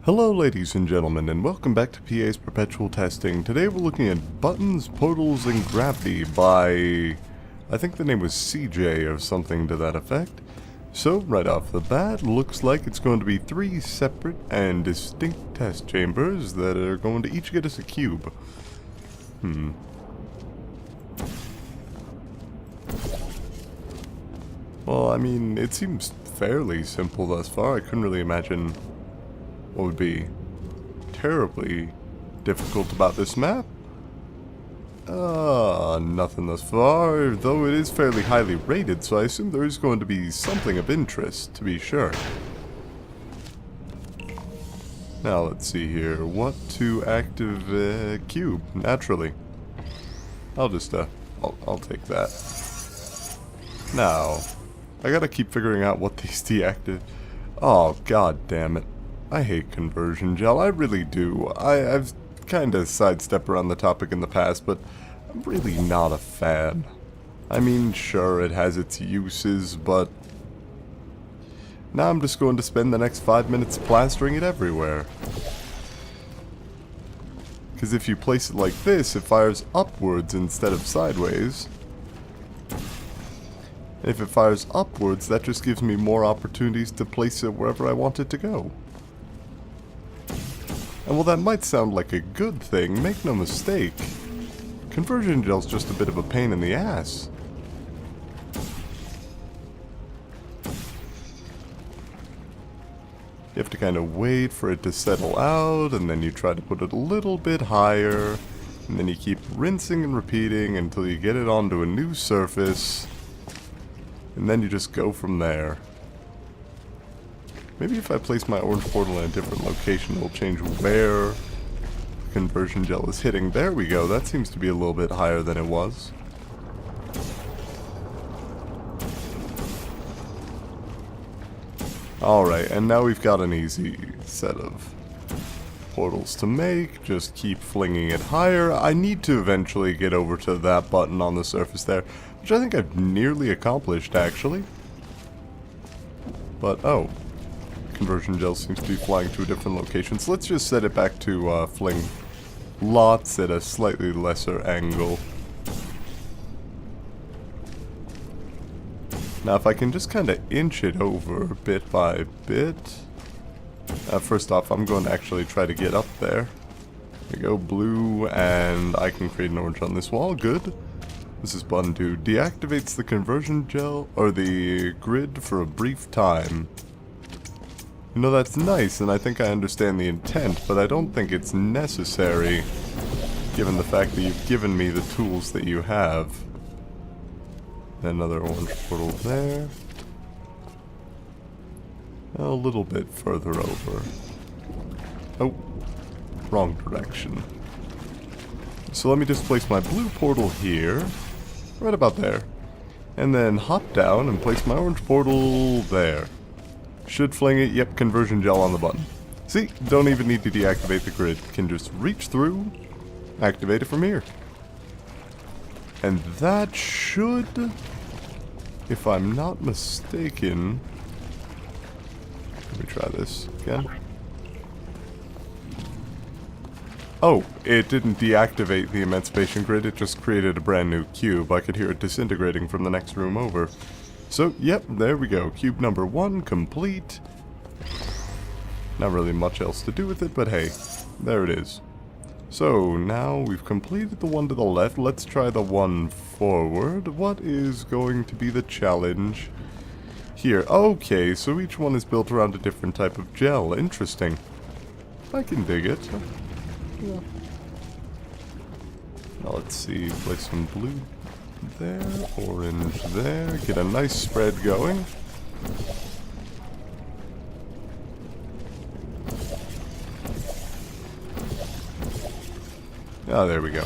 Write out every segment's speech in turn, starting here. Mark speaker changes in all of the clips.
Speaker 1: Hello ladies and gentlemen, and welcome back to PA's Perpetual Testing. Today we're looking at Buttons, Portals, and Gravity by... I think the name was CJ or something to that effect. So, right off the bat, looks like it's going to be 3 separate and distinct test chambers that are going to each get us a cube. Well, I mean, it seems fairly simple thus far. I couldn't really imagine what would be terribly difficult about this map. Nothing thus far, though it is fairly highly rated, so I assume there is going to be something of interest, to be sure. Now, let's see here. What to active cube? Naturally. I'll just, I'll take that. Now, I gotta keep figuring out what these deactivate. Oh, god damn it. I hate conversion gel, I really do. I've kind of sidestepped around the topic in the past, but I'm really not a fan. I mean, sure, it has its uses, but now I'm just going to spend the next 5 minutes plastering it everywhere. Because if you place it like this, it fires upwards instead of sideways. And if it fires upwards, that just gives me more opportunities to place it wherever I want it to go. And while that might sound like a good thing, make no mistake, conversion gel's just a bit of a pain in the ass. You have to kind of wait for it to settle out, and then you try to put it a little bit higher, and then you keep rinsing and repeating until you get it onto a new surface, and then you just go from there. Maybe if I place my orange portal in a different location, it'll change where the conversion gel is hitting. There we go, that seems to be a little bit higher than it was. Alright, and now we've got an easy set of portals to make. Just keep flinging it higher. I need to eventually get over to that button on the surface there, which I think I've nearly accomplished, actually. But, oh. Conversion gel seems to be flying to a different location, so let's just set it back to fling lots at a slightly lesser angle. Now if I can just kind of inch it over bit by bit. First off, I'm going to actually try to get up there. There we go, blue, and I can create an orange on this wall, good. This is button 2, deactivates the conversion gel, or the grid for a brief time. You know, that's nice, and I think I understand the intent, but I don't think it's necessary, given the fact that you've given me the tools that you have. Another orange portal there. A little bit further over. Oh, wrong direction. So let me just place my blue portal here, right about there, and then hop down and place my orange portal there. Should fling it, yep, conversion gel on the button. See, don't even need to deactivate the grid. Can just reach through, activate it from here. And that should, if I'm not mistaken, let me try this again. Oh, it didn't deactivate the emancipation grid, it just created a brand new cube. I could hear it disintegrating from the next room over. So, yep, there we go. Cube number 1 complete. Not really much else to do with it, but hey, there it is. So, now we've completed the one to the left. Let's try the one forward. What is going to be the challenge here? Okay, so each one is built around a different type of gel. Interesting. I can dig it. Yeah. Now let's see, place some blue there, orange there, get a nice spread going. Ah, there we go.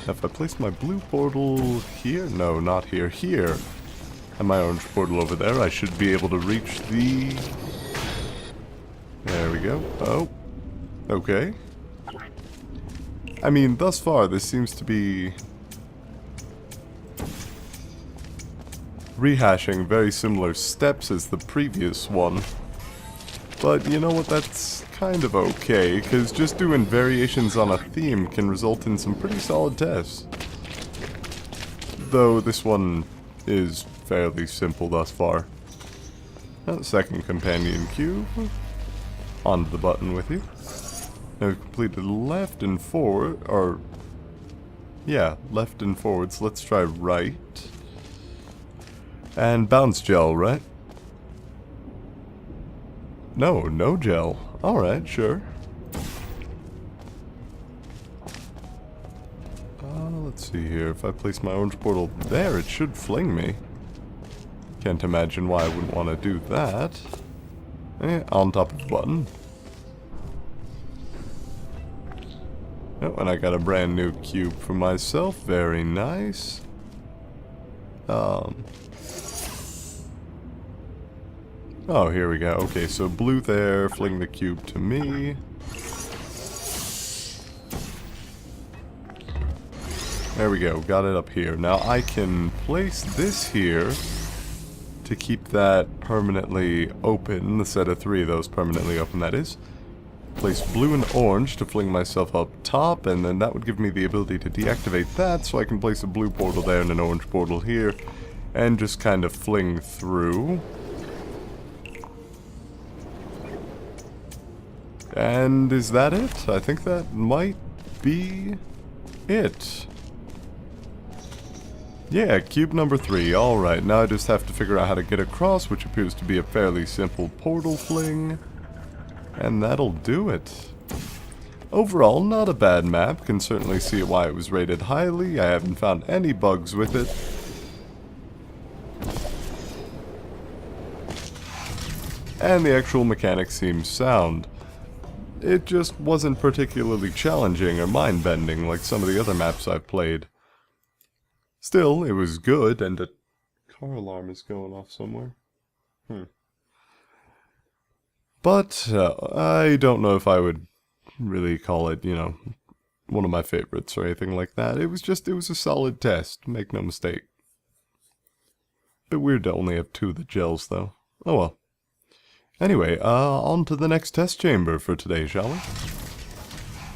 Speaker 1: Now if I place my blue portal here, no, not here, here, and my orange portal over there, I should be able to reach the... There we go. Oh, okay. I mean, thus far, this seems to be rehashing very similar steps as the previous one. But you know what, that's kind of okay, because just doing variations on a theme can result in some pretty solid tests. Though this one is fairly simple thus far. Second companion cube. Onto the button with you. Now we've completed left and forward, or... yeah, left and forwards. Let's try right. And bounce gel, right? No gel. Alright, sure. Let's see here. If I place my orange portal there, it should fling me. Can't imagine why I wouldn't want to do that. On top of the button. Oh, and I got a brand new cube for myself. Very nice. Oh, here we go. Okay, so blue there, fling the cube to me. There we go, got it up here. Now I can place this here to keep that permanently open, the set of 3 of those permanently open, that is. Place blue and orange to fling myself up top, and then that would give me the ability to deactivate that, so I can place a blue portal there and an orange portal here, and just kind of fling through. And is that it? I think that might be it. Yeah, cube number 3. Alright, now I just have to figure out how to get across, which appears to be a fairly simple portal fling. And that'll do it. Overall, not a bad map. Can certainly see why it was rated highly. I haven't found any bugs with it. And the actual mechanics seems sound. It just wasn't particularly challenging or mind-bending like some of the other maps I've played. Still, it was good, and a car alarm is going off somewhere. But, I don't know if I would really call it, you know, one of my favorites or anything like that. It was a solid test, make no mistake. Bit weird to only have 2 of the gels, though. Oh well. Anyway, on to the next test chamber for today, shall we?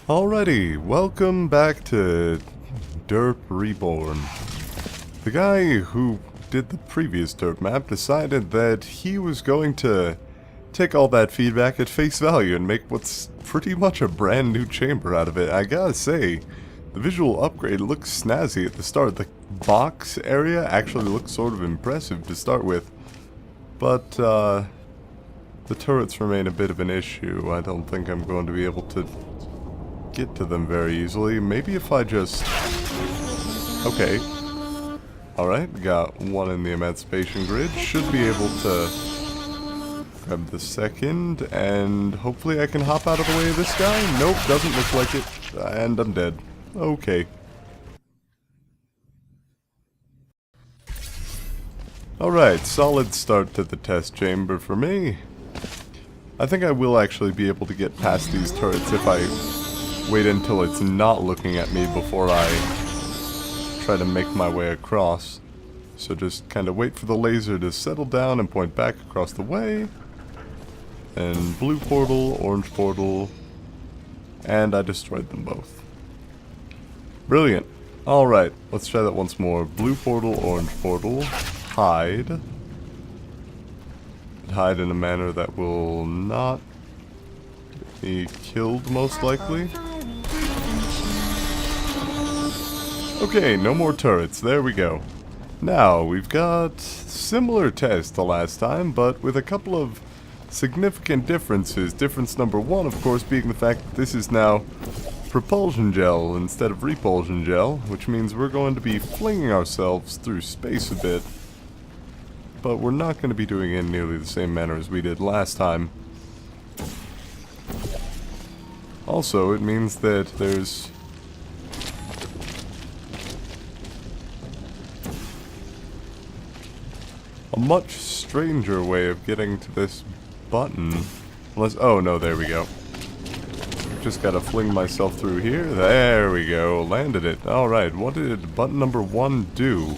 Speaker 1: Alrighty, welcome back to D.E.R.P Reborn. The guy who did the previous D.E.R.P map decided that he was going to take all that feedback at face value and make what's pretty much a brand new chamber out of it. I gotta say, the visual upgrade looks snazzy at the start. The box area actually looks sort of impressive to start with. But, the turrets remain a bit of an issue. I don't think I'm going to be able to get to them very easily. Maybe if I just... okay. Alright, got one in the emancipation grid. Should be able to grab the second, and hopefully I can hop out of the way of this guy. Nope, doesn't look like it. And I'm dead. Okay. Alright, solid start to the test chamber for me. I think I will actually be able to get past these turrets if I wait until it's not looking at me before I try to make my way across. So just kind of wait for the laser to settle down and point back across the way. And blue portal, orange portal, and I destroyed them both. Brilliant. Alright, let's try that once more. Blue portal, orange portal, hide. Hide in a manner that will not be killed, most likely. Okay, no more turrets. There we go. Now, we've got similar test to last time, but with a couple of significant differences. Difference number 1, of course, being the fact that this is now propulsion gel instead of repulsion gel, which means we're going to be flinging ourselves through space a bit. But we're not going to be doing it in nearly the same manner as we did last time. Also, it means that there's a much stranger way of getting to this button. Unless, oh no, there we go. Just gotta fling myself through here. There we go, landed it. Alright, what did button number 1 do?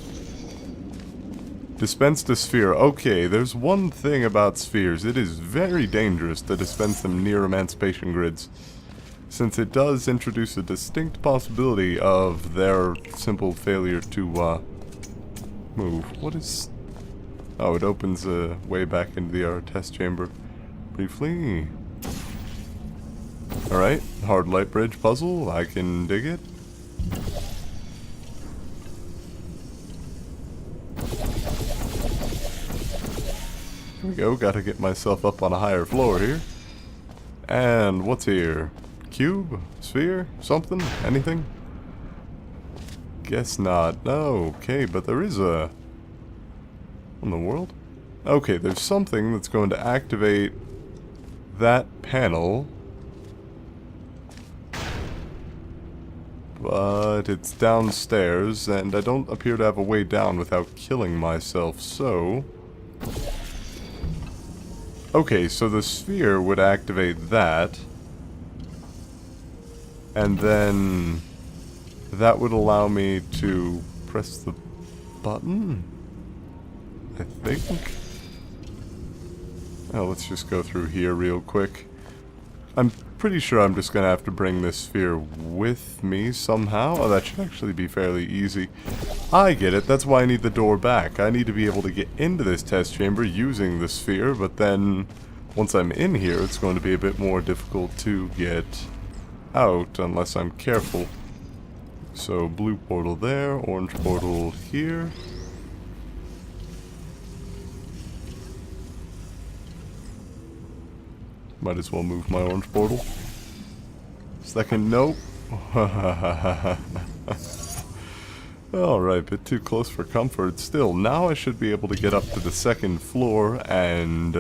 Speaker 1: Dispensed a sphere. Okay, there's one thing about spheres. It is very dangerous to dispense them near emancipation grids, since it does introduce a distinct possibility of their simple failure to move. What is... Oh, it opens a way back into the test chamber briefly. Alright, hard light bridge puzzle. I can dig it. Here we go, gotta get myself up on a higher floor here. And what's here? Cube? Sphere? Something? Anything? Guess not. No, okay, but there is a... What in the world? Okay, there's something that's going to activate that panel. But it's downstairs, and I don't appear to have a way down without killing myself, so... Okay, so the sphere would activate that. And then that would allow me to press the button, I think. Oh, let's just go through here real quick. I'm pretty sure I'm just going to have to bring this sphere with me somehow. Oh, that should actually be fairly easy. I get it. That's why I need the door back. I need to be able to get into this test chamber using the sphere, but then once I'm in here, it's going to be a bit more difficult to get out unless I'm careful. So blue portal there, orange portal here. Might as well move my orange portal. Second, nope. Alright, bit too close for comfort. Still, now I should be able to get up to the second floor and...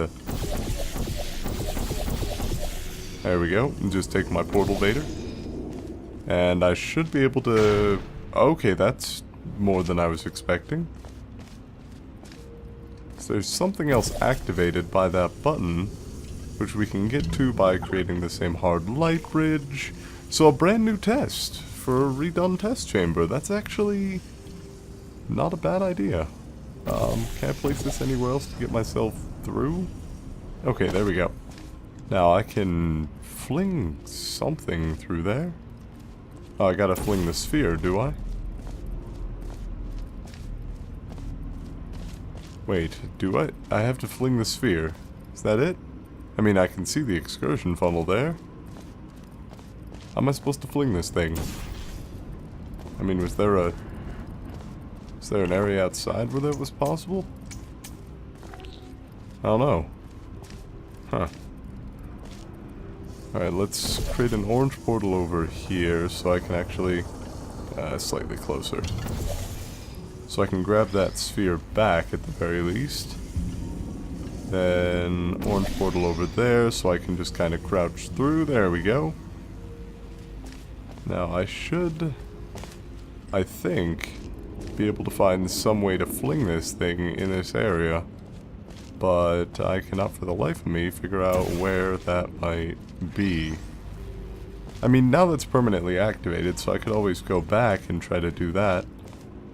Speaker 1: there we go. And just take my portal vader. And I should be able to... Okay, that's more than I was expecting. So there's something else activated by that button, which we can get to by creating the same hard light bridge. So a brand new test for a redone test chamber. That's actually not a bad idea. Can I place this anywhere else to get myself through? Okay, there we go. Now I can fling something through there. Oh, I gotta fling the sphere, do I? Wait, do I? I have to fling the sphere. Is that it? I mean, I can see the excursion funnel there. How am I supposed to fling this thing? I mean, was there an area outside where that was possible? I don't know. Huh. Alright, let's create an orange portal over here so I can actually... slightly closer. So I can grab that sphere back at the very least. Then orange portal over there so I can just kind of crouch through. There we go. Now I should, I think, be able to find some way to fling this thing in this area. But I cannot for the life of me figure out where that might be. I mean, now that's permanently activated, so I could always go back and try to do that.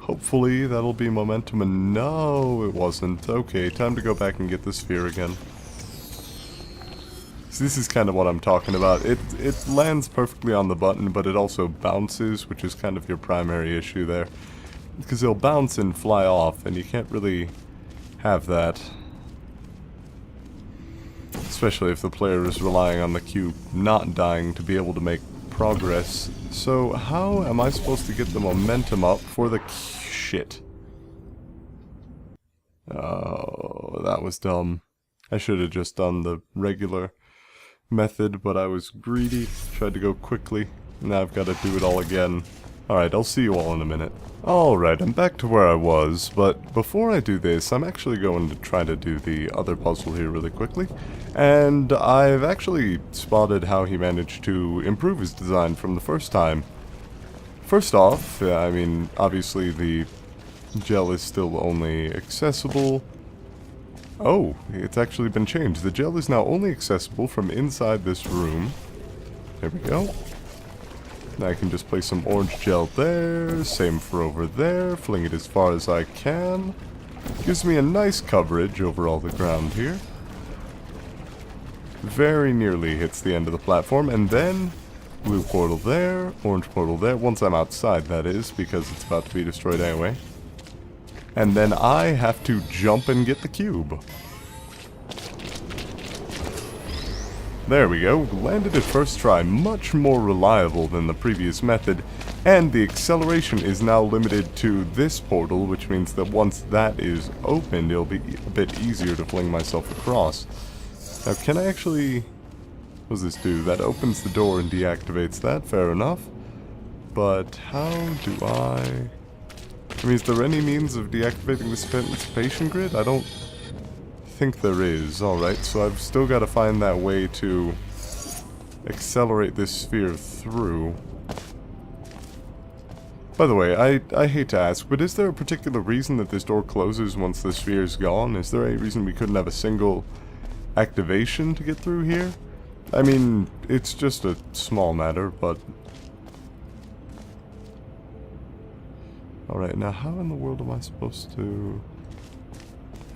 Speaker 1: Hopefully that'll be momentum, and no, it wasn't. Okay, time to go back and get the sphere again. So this is kind of what I'm talking about. It lands perfectly on the button, but it also bounces, which is kind of your primary issue there. Because it'll bounce and fly off, and you can't really have that. Especially if the player is relying on the cube not dying to be able to make progress. So how am I supposed to get the momentum up for the shit? Oh, that was dumb. I should have just done the regular method, but I was greedy, tried to go quickly. Now I've got to do it all again. Alright, I'll see you all in a minute. Alright, I'm back to where I was, but before I do this, I'm actually going to try to do the other puzzle here really quickly. And I've actually spotted how he managed to improve his design from the first time. First off, I mean, obviously the gel is still only accessible. Oh, it's actually been changed. The gel is now only accessible from inside this room. There we go. Now I can just place some orange gel there, same for over there, fling it as far as I can. Gives me a nice coverage over all the ground here. Very nearly hits the end of the platform, and then blue portal there, orange portal there, once I'm outside that is, because it's about to be destroyed anyway. And then I have to jump and get the cube. There we go, landed it first try, much more reliable than the previous method, and the acceleration is now limited to this portal, which means that once that is opened, it'll be a bit easier to fling myself across. Now, can I actually... what does this do? That opens the door and deactivates that, fair enough. But how do I mean, is there any means of deactivating this participation grid? I don't think there is. Alright, so I've still got to find that way to accelerate this sphere through. By the way, I hate to ask, but is there a particular reason that this door closes once the sphere is gone? Is there any reason we couldn't have a single activation to get through here? I mean, it's just a small matter, but... alright, now how in the world am I supposed to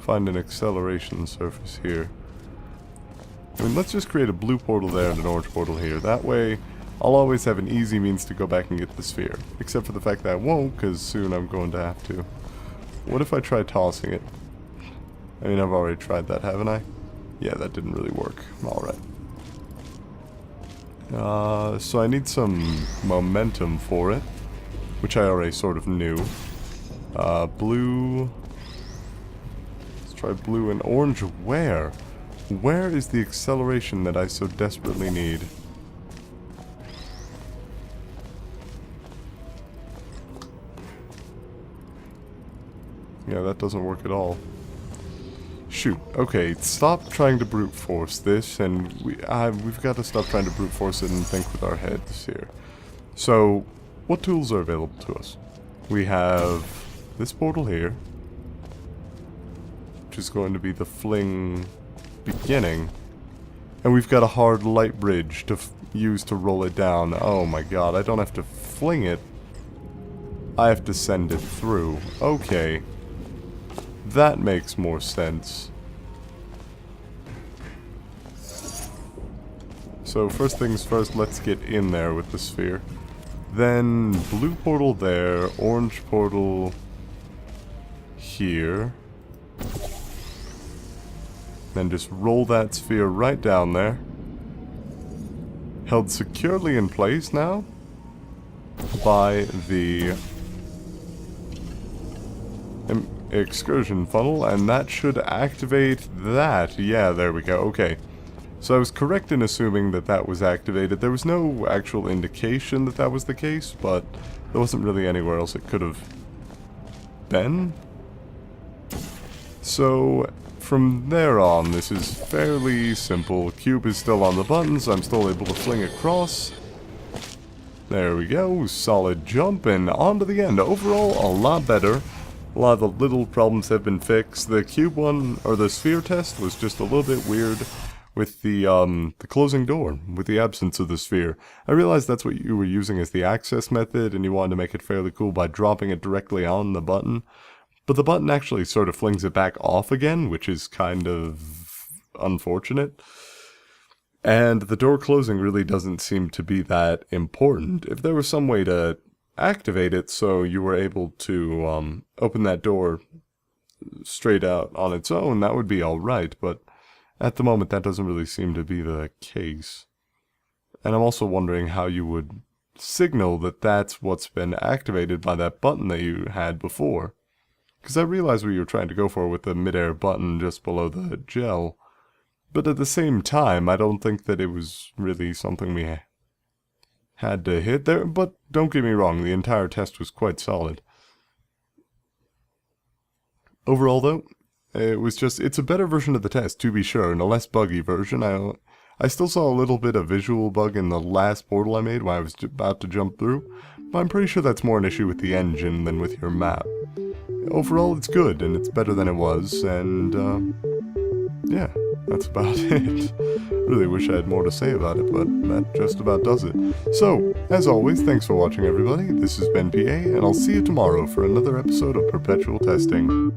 Speaker 1: find an acceleration surface here? I mean, let's just create a blue portal there and an orange portal here. That way, I'll always have an easy means to go back and get the sphere. Except for the fact that I won't, because soon I'm going to have to. What if I try tossing it? I mean, I've already tried that, haven't I? Yeah, that didn't really work. Alright. So I need some momentum for it, which I already sort of knew. Blue... let's try blue and orange. Where? Where is the acceleration that I so desperately need? Yeah, that doesn't work at all. Shoot. Okay, stop trying to brute force this, and we've got to stop trying to brute force it and think with our heads here. So, what tools are available to us? We have this portal here, which is going to be the fling beginning, and we've got a hard light bridge to use to roll it down. Oh my god, I don't have to fling it, I have to send it through. Okay. That makes more sense. So first things first, let's get in there with the sphere. Then blue portal there, orange portal here. Then just roll that sphere right down there. Held securely in place now by the excursion funnel, and that should activate that. Yeah, there we go. Okay. So I was correct in assuming that that was activated. There was no actual indication that that was the case, but there wasn't really anywhere else it could have been. So from there on, this is fairly simple. Cube is still on the buttons. I'm still able to fling across. There we go. Solid jump and on to the end. Overall, a lot better. A lot of the little problems have been fixed. The cube one, or the sphere test, was just a little bit weird with the closing door, with the absence of the sphere. I realized that's what you were using as the access method, and you wanted to make it fairly cool by dropping it directly on the button. But the button actually sort of flings it back off again, which is kind of unfortunate. And the door closing really doesn't seem to be that important. If there was some way to activate it so you were able to open that door straight out on its own, that would be alright, but at the moment that doesn't really seem to be the case. And I'm also wondering how you would signal that that's what's been activated by that button that you had before. Because I realized what you were trying to go for with the midair button just below the gel, but at the same time I don't think that it was really something we had to hit there. But don't get me wrong, the entire test was quite solid. Overall though, it's a better version of the test, to be sure, and a less buggy version. I still saw a little bit of visual bug in the last portal I made when I was about to jump through, but I'm pretty sure that's more an issue with the engine than with your map. Overall, it's good, and it's better than it was, and yeah, that's about it. Really wish I had more to say about it, but that just about does it. So, as always, thanks for watching everybody. This has been PA, and I'll see you tomorrow for another episode of Perpetual Testing.